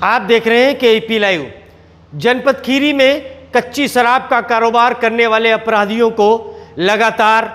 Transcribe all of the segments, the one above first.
आप देख रहे हैं केईपी लाइव। जनपद खीरी में कच्ची शराब का कारोबार करने वाले अपराधियों को लगातार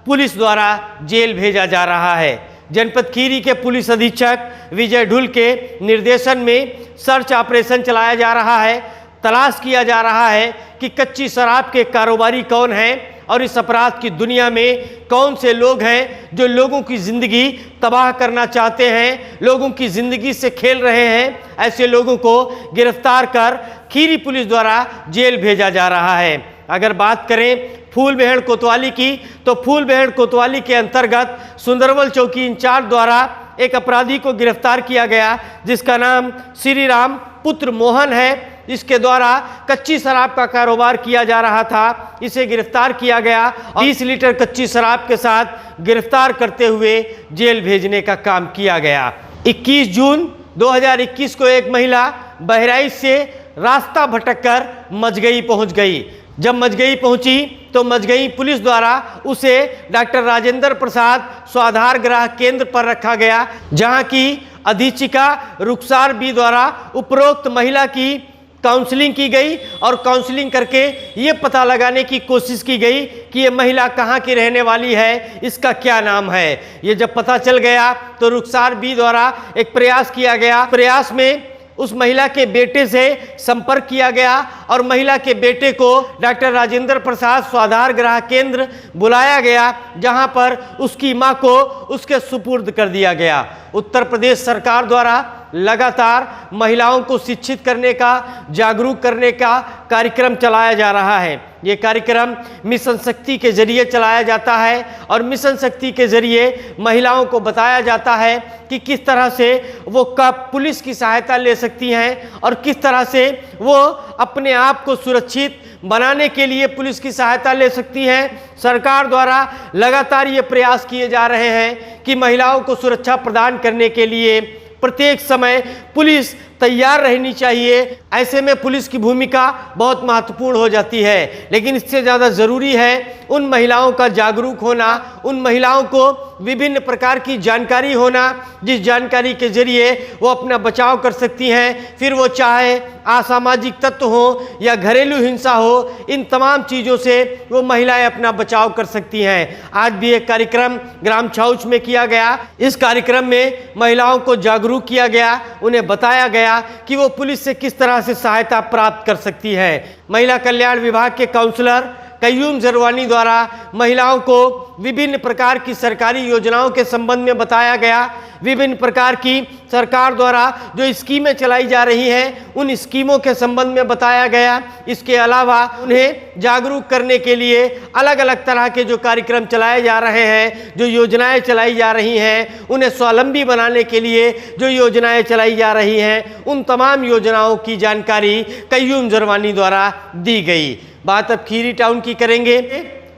पुलिस द्वारा जेल भेजा जा रहा है। जनपद खीरी के पुलिस अधीक्षक विजय ढुल के निर्देशन में सर्च ऑपरेशन चलाया जा रहा है। तलाश किया जा रहा है कि कच्ची शराब के कारोबारी कौन हैं और इस अपराध की दुनिया में कौन से लोग हैं जो लोगों की ज़िंदगी तबाह करना चाहते हैं, लोगों की ज़िंदगी से खेल रहे हैं। ऐसे लोगों को गिरफ्तार कर खीरी पुलिस द्वारा जेल भेजा जा रहा है। अगर बात करें फूलबेहड़ कोतवाली की, तो फूलबेहड़ कोतवाली के अंतर्गत सुंदरवल चौकी इंचार्ज द्वारा एक अपराधी को गिरफ्तार किया गया, जिसका नाम श्री राम पुत्र मोहन है। इसके द्वारा कच्ची शराब का कारोबार किया जा रहा था। इसे गिरफ्तार किया गया और 20 लीटर कच्ची शराब के साथ गिरफ्तार करते हुए जेल भेजने का काम किया गया। 21 जून 2021 को एक महिला बहराइच से रास्ता भटककर मजगई पहुंच गई। जब मजगई पहुंची तो मजगई पुलिस द्वारा उसे डॉक्टर राजेंद्र प्रसाद स्वाधार गृह केंद्र पर रखा गया, जहां की अधीक्षिका रुखसार बी द्वारा उपरोक्त महिला की काउंसलिंग की गई और काउंसलिंग करके ये पता लगाने की कोशिश की गई कि ये महिला कहाँ की रहने वाली है, इसका क्या नाम है। ये जब पता चल गया तो रुखसार बी द्वारा एक प्रयास किया गया। प्रयास में उस महिला के बेटे से संपर्क किया गया और महिला के बेटे को डॉक्टर राजेंद्र प्रसाद स्वाधार गृह केंद्र बुलाया गया, जहां पर उसकी मां को उसके सुपुर्द कर दिया गया। उत्तर प्रदेश सरकार द्वारा लगातार महिलाओं को शिक्षित करने का, जागरूक करने का कार्यक्रम चलाया जा रहा है। ये कार्यक्रम मिशन शक्ति के जरिए चलाया जाता है और मिशन शक्ति के जरिए महिलाओं को बताया जाता है कि किस तरह से वो कब पुलिस की सहायता ले सकती हैं और किस तरह से वो अपने आप को सुरक्षित बनाने के लिए पुलिस की सहायता ले सकती हैं। सरकार द्वारा लगातार ये प्रयास किए जा रहे हैं कि महिलाओं को सुरक्षा प्रदान करने के लिए प्रत्येक समय पुलिस तैयार रहनी चाहिए। ऐसे में पुलिस की भूमिका बहुत महत्वपूर्ण हो जाती है, लेकिन इससे ज़्यादा ज़रूरी है उन महिलाओं का जागरूक होना, उन महिलाओं को विभिन्न प्रकार की जानकारी होना, जिस जानकारी के जरिए वो अपना बचाव कर सकती हैं। फिर वो चाहे असामाजिक तत्व हो या घरेलू हिंसा हो, इन तमाम चीज़ों से वो महिलाएं अपना बचाव कर सकती हैं। आज भी एक कार्यक्रम ग्राम छाउच में किया गया। इस कार्यक्रम में महिलाओं को जागरूक किया गया, उन्हें बताया गया कि वो पुलिस से किस तरह से सहायता प्राप्त कर सकती है। महिला कल्याण विभाग के काउंसलर कयूम जरवानी द्वारा महिलाओं को विभिन्न प्रकार की सरकारी योजनाओं के संबंध में बताया गया। विभिन्न प्रकार की सरकार द्वारा जो स्कीमें चलाई जा रही हैं, उन स्कीमों के संबंध में बताया गया। इसके अलावा उन्हें जागरूक करने के लिए अलग अलग तरह के जो कार्यक्रम चलाए जा रहे हैं, जो योजनाएं चलाई जा रही हैं, उन्हें स्वावलंबी बनाने के लिए जो योजनाएं चलाई जा रही हैं, उन तमाम योजनाओं की जानकारी कयूम जरवानी द्वारा दी गई। बात अब खीरी टाउन की करेंगे।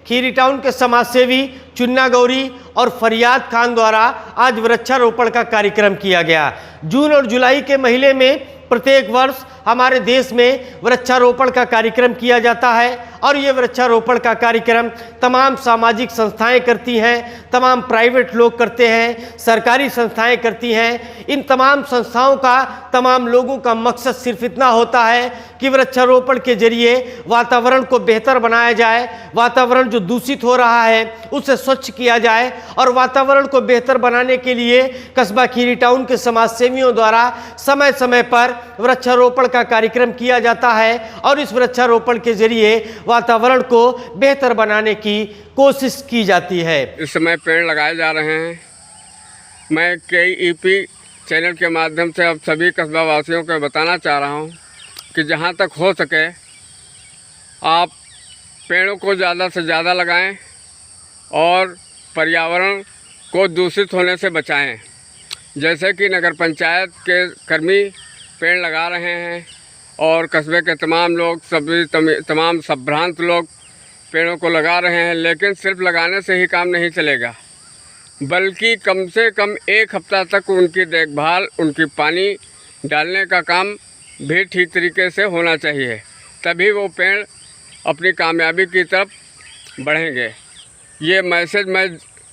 खीरी टाउन के समाजसेवी चुन्ना गौरी और फरियाद खान द्वारा आज वृक्षारोपण का कार्यक्रम किया गया। जून और जुलाई के महीने में प्रत्येक वर्ष हमारे देश में वृक्षारोपण का कार्यक्रम किया जाता है और ये वृक्षारोपण का कार्यक्रम तमाम सामाजिक संस्थाएं करती हैं, तमाम प्राइवेट लोग करते हैं, सरकारी संस्थाएं करती हैं। इन तमाम संस्थाओं का, तमाम लोगों का मकसद सिर्फ इतना होता है कि वृक्षारोपण के जरिए वातावरण को बेहतर बनाया जाए, वातावरण जो दूषित हो रहा है उसे स्वच्छ किया जाए और वातावरण को बेहतर बनाने के लिए कस्बा खीरी टाउन के समाजसेवियों द्वारा समय समय पर वृक्षारोपण का कार्यक्रम किया जाता है और इस वृक्षारोपण के जरिए वातावरण को बेहतर बनाने की कोशिश की जाती है। इस समय पेड़ लगाए जा रहे हैं। मैं केईपी चैनल के माध्यम से अब सभी कस्बा वासियों को बताना चाह रहा हूं कि जहां तक हो सके आप पेड़ों को ज़्यादा से ज़्यादा लगाएं और पर्यावरण को दूषित होने से बचाएं। जैसे कि नगर पंचायत के कर्मी पेड़ लगा रहे हैं और कस्बे के तमाम लोग, तमाम संभ्रांत लोग पेड़ों को लगा रहे हैं, लेकिन सिर्फ लगाने से ही काम नहीं चलेगा, बल्कि कम से कम 1 हफ्ता तक उनकी देखभाल, उनकी पानी डालने का काम भी ठीक तरीके से होना चाहिए, तभी वो पेड़ अपनी कामयाबी की तरफ बढ़ेंगे। ये मैसेज मैं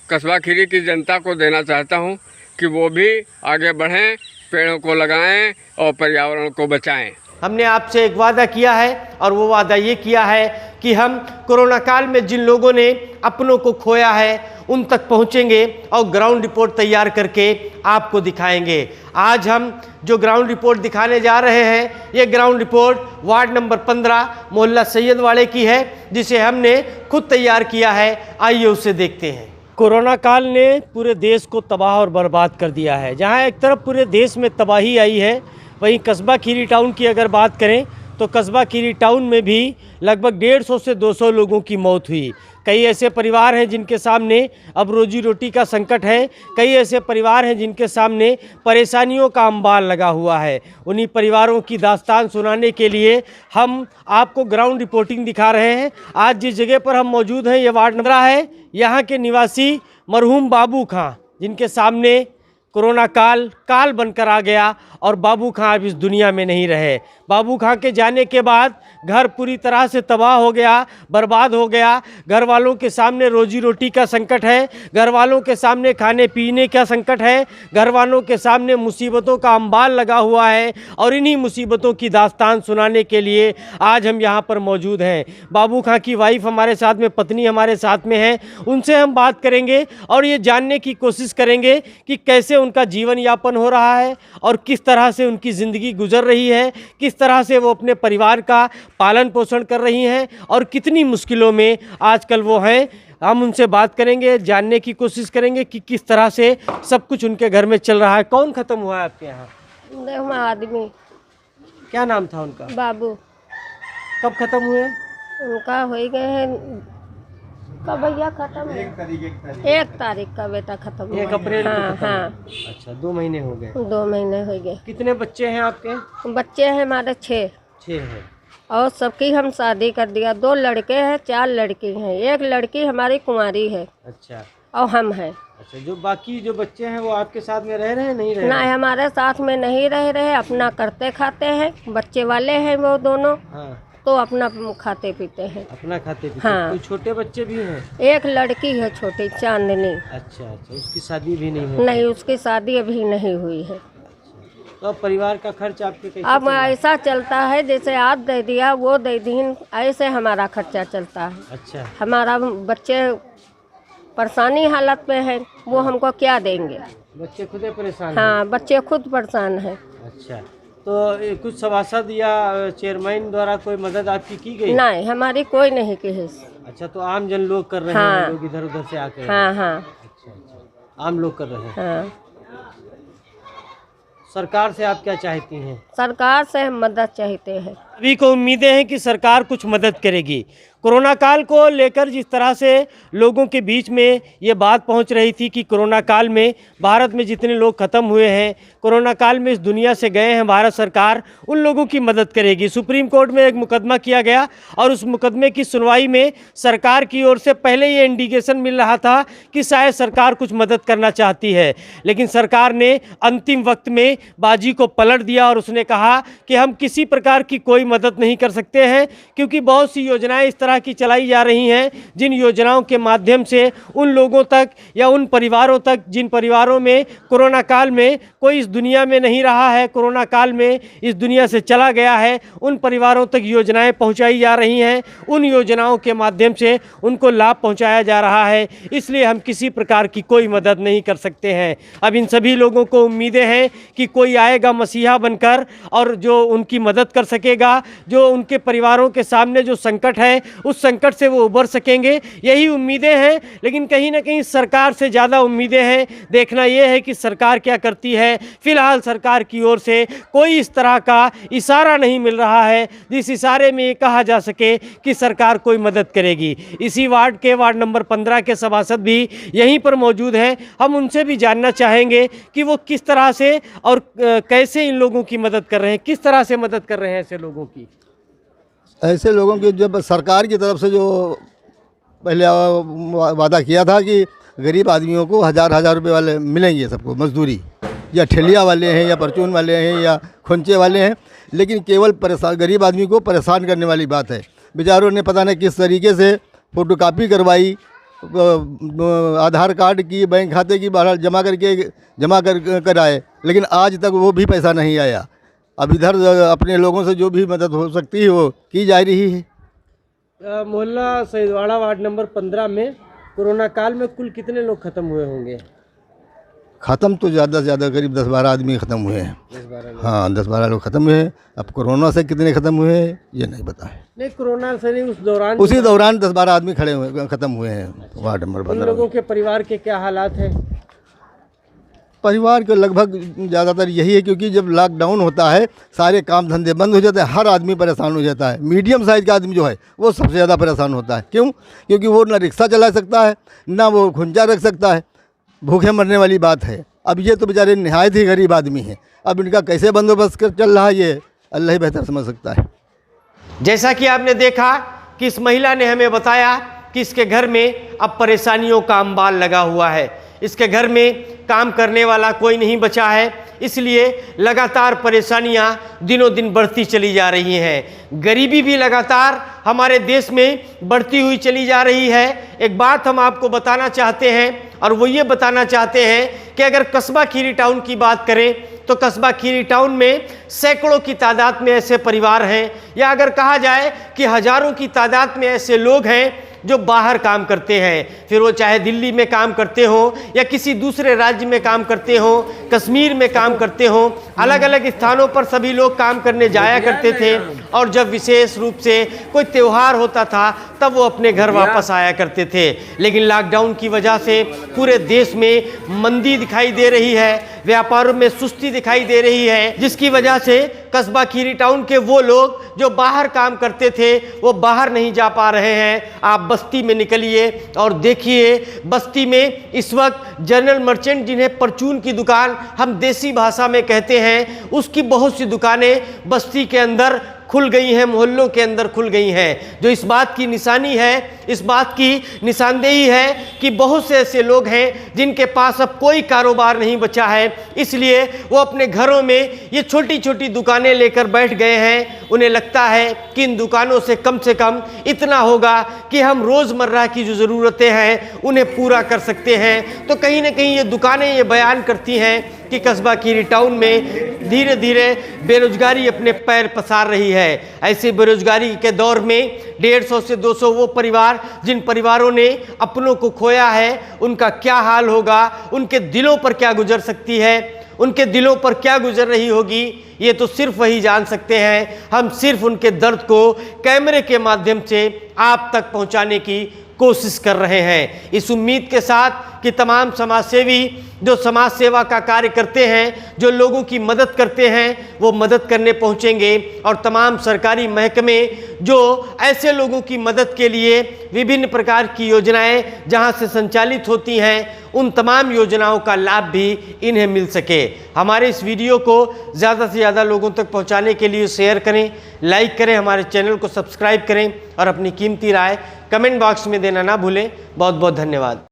कस्बा खीरी की जनता को देना चाहता हूँ कि वो भी आगे बढ़ें, पेड़ों को लगाएं और पर्यावरण को बचाएं। हमने आपसे एक वादा किया है और वो वादा ये किया है कि हम कोरोना काल में जिन लोगों ने अपनों को खोया है उन तक पहुंचेंगे और ग्राउंड रिपोर्ट तैयार करके आपको दिखाएंगे। आज हम जो ग्राउंड रिपोर्ट दिखाने जा रहे हैं ये ग्राउंड रिपोर्ट वार्ड नंबर 15 मोहल्ला सैयदवाड़े की है, जिसे हमने खुद तैयार किया है। आइए उसे देखते हैं। कोरोना काल ने पूरे देश को तबाह और बर्बाद कर दिया है। जहां एक तरफ पूरे देश में तबाही आई है, वहीं कस्बा खीरी टाउन की अगर बात करें तो कस्बा खीरी टाउन में भी लगभग 150 से 200 लोगों की मौत हुई। कई ऐसे परिवार हैं जिनके सामने अब रोजी रोटी का संकट है। कई ऐसे परिवार हैं जिनके सामने परेशानियों का अंबार लगा हुआ है। उन्हीं परिवारों की दास्तान सुनाने के लिए हम आपको ग्राउंड रिपोर्टिंग दिखा रहे हैं। आज जिस जगह पर हम मौजूद हैं ये वार्ड 15 है। यहाँ के निवासी मरहूम बाबू खां, जिनके सामने कोरोना काल बनकर आ गया और बाबू खां अब इस दुनिया में नहीं रहे। बाबू खां के जाने के बाद घर पूरी तरह से तबाह हो गया, बर्बाद हो गया। घर वालों के सामने रोजी रोटी का संकट है, घर वालों के सामने खाने पीने का संकट है, घर वालों के सामने मुसीबतों का अंबार लगा हुआ है। और इन्हीं मुसीबतों की दास्तान सुनाने के लिए आज हम यहाँ पर मौजूद हैं। बाबू खां की वाइफ हमारे साथ में, पत्नी हमारे साथ में है। उनसे हम बात करेंगे और ये जानने की कोशिश करेंगे कि कैसे उनका जीवन यापन हो रहा है और किस तरह से उनकी ज़िंदगी गुजर रही है, किस तरह से वो अपने परिवार का पालन पोषण कर रही हैं और कितनी मुश्किलों में आजकल वो हैं। हम उनसे बात करेंगे, जानने की कोशिश करेंगे कि किस तरह से सब कुछ उनके घर में चल रहा है। कौन ख़त्म हुआ है आपके यहाँ? आदमी। क्या नाम था उनका? बाबू। कब ख़त्म हुए? उनका हो गए हैं कब भैया खत्म? 1 तारीख का बेटा खत्म हुआ। 1 अप्रैल को खत्म। हाँ। अच्छा, 2 महीने हो गए। 2 महीने हो गए। कितने बच्चे हैं आपके? बच्चे हैं हमारे 6 हैं। और सबकी हम शादी कर दिया। 2 लड़के हैं, 4 लड़की हैं। 1 लड़की हमारी कुंवारी है। अच्छा। और हम हैं। अच्छा, जो बाकी जो बच्चे हैं वो आपके साथ में रह रहे हैं? नहीं रहे? ना, हमारे साथ में नहीं रह रहे, अपना करते खाते हैं। बच्चे वाले हैं वो दोनों। हाँ। तो अपना खाते पीते हैं। अपना खाते पीते। हाँ। कोई छोटे बच्चे भी हैं? 1 लड़की है छोटी, चांदनी। अच्छा, उसकी शादी भी नहीं हुई? नहीं, उसकी शादी अभी नहीं हुई है। तो अब परिवार का खर्च आपके कैसे अब ऐसा चलता है जैसे आज दे दिया वो दे दीन, ऐसे हमारा खर्चा चलता है। अच्छा। हमारा बच्चे परेशानी हालत में है, वो हमको क्या देंगे? बच्चे खुद परेशान? हाँ, बच्चे खुद परेशान हैं। अच्छा, तो कुछ सभासद या चेयरमैन द्वारा कोई मदद आपकी की गई? नहीं, हमारी कोई नहीं की है। अच्छा, तो आम जन लोग कर रहे हाँ। हैं, लोग इधर उधर से आके? हाँ हाँ। अच्छा, आम लोग कर रहे हैं। हाँ। सरकार से आप क्या चाहती हैं? सरकार से हम मदद चाहते हैं। सभी को उम्मीदें हैं कि सरकार कुछ मदद करेगी। कोरोना काल को लेकर जिस तरह से लोगों के बीच में ये बात पहुंच रही थी कि कोरोना काल में भारत में जितने लोग ख़त्म हुए हैं, कोरोना काल में इस दुनिया से गए हैं, भारत सरकार उन लोगों की मदद करेगी। सुप्रीम कोर्ट में एक मुकदमा किया गया और उस मुकदमे की सुनवाई में सरकार की ओर से पहले ये इंडिकेशन मिल रहा था कि शायद सरकार कुछ मदद करना चाहती है, लेकिन सरकार ने अंतिम वक्त में बाजी को पलट दिया और उसने कहा कि हम किसी प्रकार की कोई मदद नहीं कर सकते हैं, क्योंकि बहुत सी योजनाएं इस तरह की चलाई जा रही हैं जिन योजनाओं के माध्यम से उन लोगों तक या उन परिवारों तक जिन परिवारों में कोरोना काल में कोई इस दुनिया में नहीं रहा है, कोरोना काल में इस दुनिया से चला गया है, उन परिवारों तक योजनाएं पहुंचाई जा रही हैं। उन योजनाओं के माध्यम से उनको लाभ पहुंचाया जा रहा है, इसलिए हम किसी प्रकार की कोई मदद नहीं कर सकते हैं। अब इन सभी लोगों को उम्मीदें हैं कि कोई आएगा मसीहा बनकर और जो उनकी मदद कर सकेगा, जो उनके परिवारों के सामने जो संकट है उस संकट से वो उबर सकेंगे, यही उम्मीदें हैं। लेकिन कहीं ना कहीं सरकार से ज़्यादा उम्मीदें हैं। देखना ये है कि सरकार क्या करती है। फिलहाल सरकार की ओर से कोई इस तरह का इशारा नहीं मिल रहा है जिस इशारे में ये कहा जा सके कि सरकार कोई मदद करेगी। इसी वार्ड के वार्ड नंबर 15 के सभासद भी यहीं पर मौजूद हैं। हम उनसे भी जानना चाहेंगे कि वो किस तरह से और कैसे इन लोगों की मदद कर रहे हैं, किस तरह से मदद कर रहे हैं ऐसे लोगों की। ऐसे लोगों की जब सरकार की तरफ से जो पहले वादा किया था कि गरीब आदमियों को 1000 रुपये वाले मिलेंगे सबको मजदूरी, या ठेलिया वाले हैं या परचून वाले हैं या खुंचे वाले हैं, लेकिन केवल परेशान गरीब आदमी को परेशान करने वाली बात है। बेचारों ने पता नहीं किस तरीके से फ़ोटोकॉपी करवाई, आधार कार्ड की, बैंक खाते की बाहर जमा कर आए, लेकिन आज तक वो भी पैसा नहीं आया। अब इधर अपने लोगों से जो भी मदद हो सकती है वो की जा रही है। मोहल्ला सईदवाड़ा वार्ड नंबर 15 में कोरोना काल में कुल कितने लोग खत्म हुए होंगे? ख़त्म तो ज़्यादा से ज़्यादा करीब 10-12 आदमी ख़त्म हुए हैं। 10-12 लोग। हाँ, 10-12 लोग ख़त्म हुए हैं। अब कोरोना से कितने ख़त्म हुए हैं ये नहीं पता है। नहीं, कोरोना से नहीं, उसी दौरान 10-12 आदमी खड़े हुए ख़त्म हुए हैं वार्ड नंबर उन 15 लोगों के परिवार के क्या हालात हैं? परिवार के लगभग ज़्यादातर यही है, क्योंकि जब लॉकडाउन होता है सारे काम धंधे बंद हो जाते हैं, हर आदमी परेशान हो जाता है। मीडियम साइज़ का आदमी जो है वो सबसे ज़्यादा परेशान होता है। क्यों? क्योंकि वो ना रिक्शा चला सकता है, ना वो खुंजा रख सकता है। भूखे मरने वाली बात है। अब ये तो बेचारे नहायत ही गरीब आदमी हैं। अब इनका कैसे बंदोबस्त कर चल रहा है ये अल्लाह ही बेहतर समझ सकता है। जैसा कि आपने देखा कि इस महिला ने हमें बताया कि इसके घर में अब परेशानियों का अंबाल लगा हुआ है। इसके घर में काम करने वाला कोई नहीं बचा है, इसलिए लगातार परेशानियां दिनों दिन बढ़ती चली जा रही हैं। गरीबी भी लगातार हमारे देश में बढ़ती हुई चली जा रही है। एक बात हम आपको बताना चाहते हैं और वो ये बताना चाहते हैं कि अगर कस्बा खीरी टाउन की बात करें तो कस्बा खीरी टाउन में सैकड़ों की तादाद में ऐसे परिवार हैं, या अगर कहा जाए कि हज़ारों की तादाद में ऐसे लोग हैं जो बाहर काम करते हैं। फिर वो चाहे दिल्ली में काम करते हों या किसी दूसरे राज्य में काम करते हों, कश्मीर में काम करते हों, अलग अलग स्थानों पर सभी लोग काम करने जाया करते थे। और जब विशेष रूप से कोई त्यौहार होता था तब वो अपने घर वापस आया करते थे। लेकिन लॉकडाउन की वजह से पूरे देश में मंदी दिखाई दे रही है, व्यापारों में सुस्ती दिखाई दे रही है, जिसकी वजह से कस्बा खीरी टाउन के वो लोग जो बाहर काम करते थे वो बाहर नहीं जा पा रहे हैं। आप बस्ती में निकलिए और देखिए, बस्ती में इस वक्त जनरल मर्चेंट, जिन्हें परचून की दुकान हम देसी भाषा में कहते हैं, उसकी बहुत सी दुकानें बस्ती के अंदर खुल गई हैं, मोहल्लों के अंदर खुल गई हैं, जो इस बात की निशानी है, इस बात की निशानदेही है कि बहुत से ऐसे लोग हैं जिनके पास अब कोई कारोबार नहीं बचा है, इसलिए वो अपने घरों में ये छोटी छोटी दुकानें लेकर बैठ गए हैं। उन्हें लगता है कि इन दुकानों से कम इतना होगा कि हम रोज़मर्रा की जो ज़रूरतें हैं उन्हें पूरा कर सकते हैं। तो कहीं ना कहीं ये दुकानें ये बयान करती हैं कि कस्बा खीरी टाउन में धीरे धीरे बेरोजगारी अपने पैर पसार रही है। ऐसे बेरोजगारी के दौर में 150 से 200 वो परिवार जिन परिवारों ने अपनों को खोया है, उनका क्या हाल होगा, उनके दिलों पर क्या गुजर सकती है, उनके दिलों पर क्या गुजर रही होगी, ये तो सिर्फ वही जान सकते हैं। हम सिर्फ उनके दर्द को कैमरे के माध्यम से आप तक पहुंचाने की कोशिश कर रहे हैं, इस उम्मीद के साथ कि तमाम समाजसेवी जो समाज सेवा का कार्य करते हैं, जो लोगों की मदद करते हैं, वो मदद करने पहुंचेंगे। और तमाम सरकारी महकमे जो ऐसे लोगों की मदद के लिए विभिन्न प्रकार की योजनाएं जहां से संचालित होती हैं, उन तमाम योजनाओं का लाभ भी इन्हें मिल सके। हमारे इस वीडियो को ज़्यादा से ज़्यादा लोगों तक पहुंचाने के लिए शेयर करें, लाइक करें, हमारे चैनल को सब्सक्राइब करें और अपनी कीमती राय कमेंट बॉक्स में देना ना भूलें। बहुत बहुत धन्यवाद।